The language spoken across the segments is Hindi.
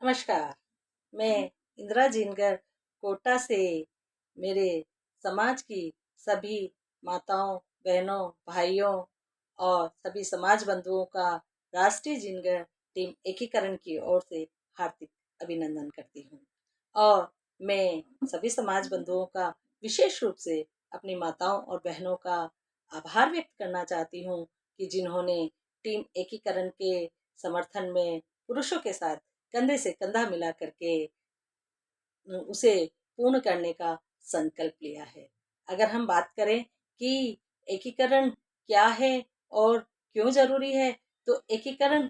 नमस्कार। मैं इंदिरा जिनकर कोटा से मेरे समाज की सभी माताओं, बहनों, भाइयों और सभी समाज बंधुओं का राष्ट्रीय जिनगर टीम एकीकरण की ओर से हार्दिक अभिनंदन करती हूँ। और मैं सभी समाज बंधुओं का विशेष रूप से अपनी माताओं और बहनों का आभार व्यक्त करना चाहती हूँ कि जिन्होंने टीम एकीकरण के समर्थन में पुरुषों के साथ कंधे से कंधा मिला करके उसे पूर्ण करने का संकल्प लिया है। अगर हम बात करें कि एकीकरण क्या है और क्यों जरूरी है, तो एकीकरण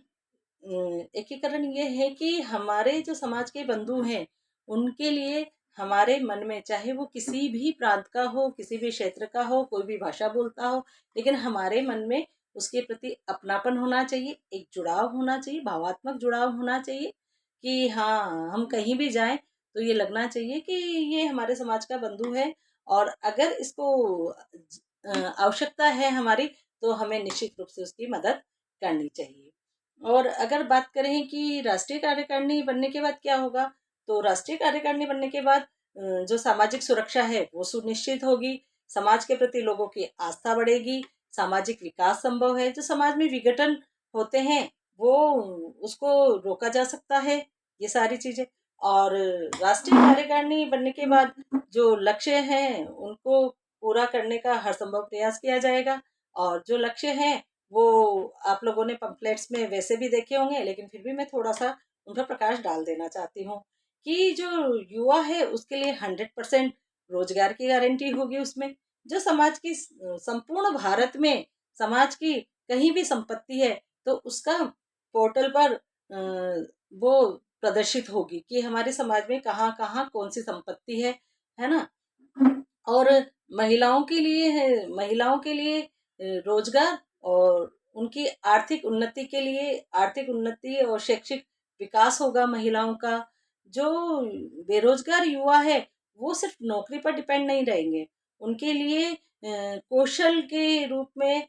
ये है कि हमारे जो समाज के बंधु हैं उनके लिए हमारे मन में, चाहे वो किसी भी प्रांत का हो, किसी भी क्षेत्र का हो, कोई भी भाषा बोलता हो, लेकिन हमारे मन में उसके प्रति अपनापन होना चाहिए, एक जुड़ाव होना चाहिए, भावात्मक जुड़ाव होना चाहिए कि हाँ, हम कहीं भी जाएं तो ये लगना चाहिए कि ये हमारे समाज का बंधु है और अगर इसको आवश्यकता है हमारी, तो हमें निश्चित रूप से उसकी मदद करनी चाहिए। और अगर बात करें कि राष्ट्रीय कार्यकारिणी बनने के बाद क्या होगा, तो राष्ट्रीय कार्यकारिणी बनने के बाद जो सामाजिक सुरक्षा है वो सुनिश्चित होगी, समाज के प्रति लोगों की आस्था बढ़ेगी, सामाजिक विकास संभव है, जो समाज में विघटन होते हैं वो उसको रोका जा सकता है, ये सारी चीजें। और राष्ट्रीय कार्यकारिणी बनने के बाद जो लक्ष्य हैं उनको पूरा करने का हर संभव प्रयास किया जाएगा। और जो लक्ष्य हैं वो आप लोगों ने पंपलेट्स में वैसे भी देखे होंगे, लेकिन फिर भी मैं थोड़ा सा उन पर प्रकाश डाल देना चाहती हूँ कि जो युवा है उसके लिए 100% रोजगार की गारंटी होगी। उसमें जो समाज की संपूर्ण भारत में समाज की कहीं भी संपत्ति है तो उसका पोर्टल पर वो प्रदर्शित होगी कि हमारे समाज में कहाँ कहाँ कौन सी संपत्ति है ना। और महिलाओं के लिए रोजगार और उनकी आर्थिक उन्नति और शैक्षिक विकास होगा महिलाओं का। जो बेरोजगार युवा है वो सिर्फ नौकरी पर डिपेंड नहीं रहेंगे, उनके लिए कौशल के रूप में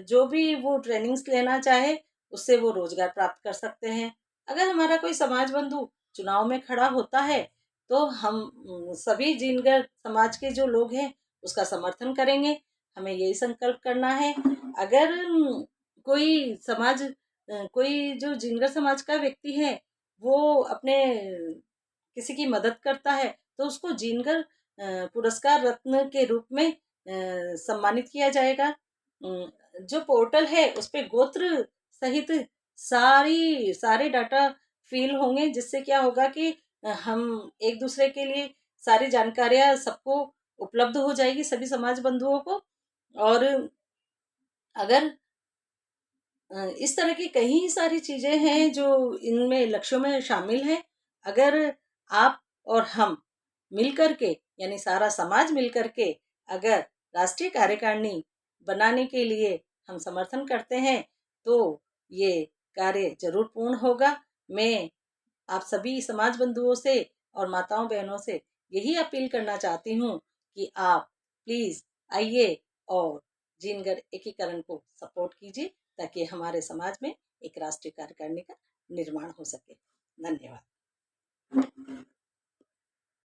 जो भी वो ट्रेनिंग्स लेना चाहे उससे वो रोजगार प्राप्त कर सकते हैं। अगर हमारा कोई समाज बंधु चुनाव में खड़ा होता है तो हम सभी जिनगर समाज के जो लोग हैं उसका समर्थन करेंगे। हमें यही संकल्प करना है। अगर कोई जो जिनगर समाज का व्यक्ति है वो अपने किसी की मदद करता है तो उसको जिनगर पुरस्कार रत्न के रूप में सम्मानित किया जाएगा। जो पोर्टल है उस पे गोत्र सहित सारे डाटा फील होंगे, जिससे क्या होगा कि हम एक दूसरे के लिए सारी जानकारियां सबको उपलब्ध हो जाएगी, सभी समाज बंधुओं को। और अगर इस तरह की कई सारी चीजें हैं जो इनमें लक्ष्यों में शामिल हैं। अगर आप और हम मिलकर के, यानी सारा समाज मिलकर के अगर राष्ट्रीय कार्यकारिणी बनाने के लिए हम समर्थन करते हैं तो ये कार्य जरूर पूर्ण होगा। मैं आप सभी समाज बंधुओं से और माताओं बहनों से यही अपील करना चाहती हूँ कि आप प्लीज आइए और जिनगर एकीकरण को सपोर्ट कीजिए ताकि हमारे समाज में एक राष्ट्रीय कार्यकारिणी का निर्माण हो सके। धन्यवाद।